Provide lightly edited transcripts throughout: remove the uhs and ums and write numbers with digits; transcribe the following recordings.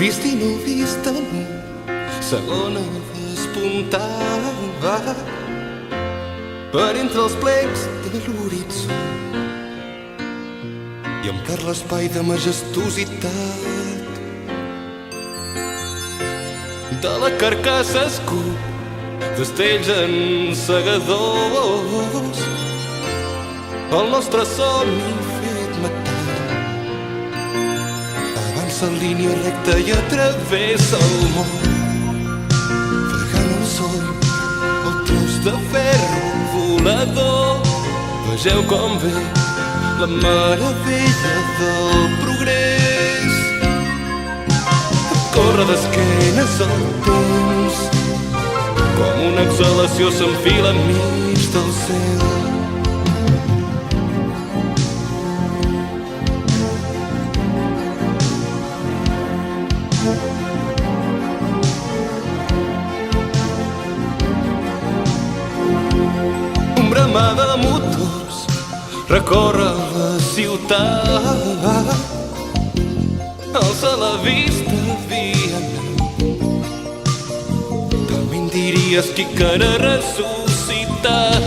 Vist i no vist en segona despuntava per entre els plecs de l'horitzó i em perd l'espai de majestuositat de la carcassa escup d'estells encegadors, el nostre somni fet metall avança en línia recta i atravessa el món, fregant el sol, el tros de ferro volador. Vegeu com ve la meravella del progrés, corre d'esquenes al temps, com una exhalació s'enfila enmig del cel. Un bramar de motors recorre la ciutat, alça la vista Viena, talment diries qui cara ressuscitat.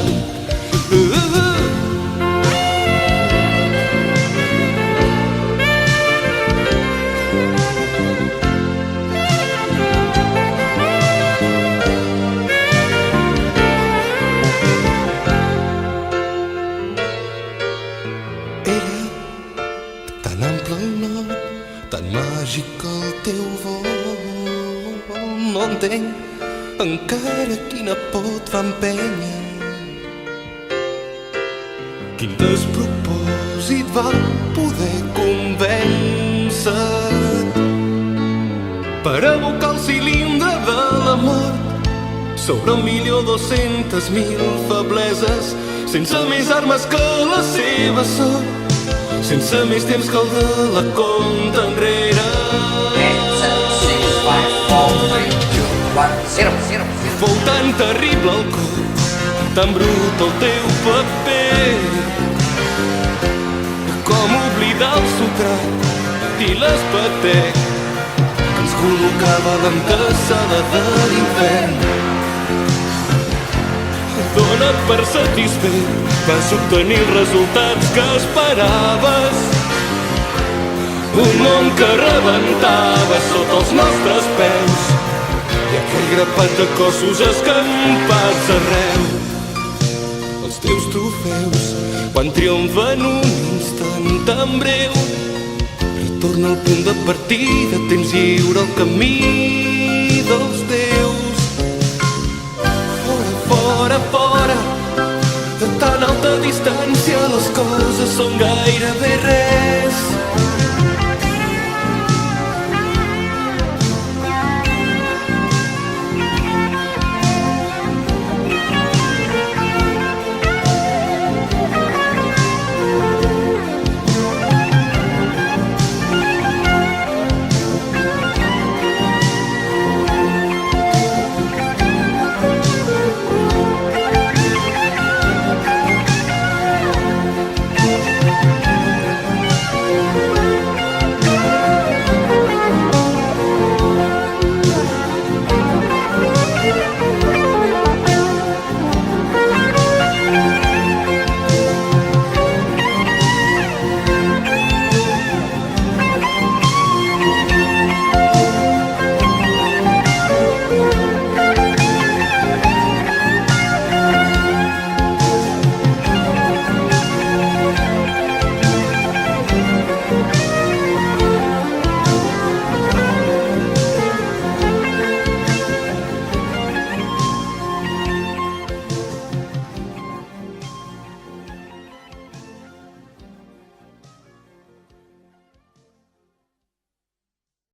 Era tan ample el nord, tan màgic el teu vol. No entenc encara quina pot va empènyer, quin despropòsit va poder convèncer per abocar el cilindre de la mort sobre 1.200.000 febleses, sense més armes que la seva sort, sense més temps que el de la compta enrere. 10, 7, 6, 5, 4, 3, 2, 1, 0. Fou tan terrible el cop, tan brut el teu paper, com oblidar el sotrat i l'espatec que ens col·locava a l'antesala de l'infern. Dona't per satisfet, vas obtenir els resultats que esperaves, un món que rebentava sota els nostres peus i aquell grapat de cossos escampats arreu. Els teus trofeus, quan triomfen un instant tan breu, retorna al punt de partida, tens lliure el camí dels déus. Fora, fora, de tan alta distància les coses són gairebé res.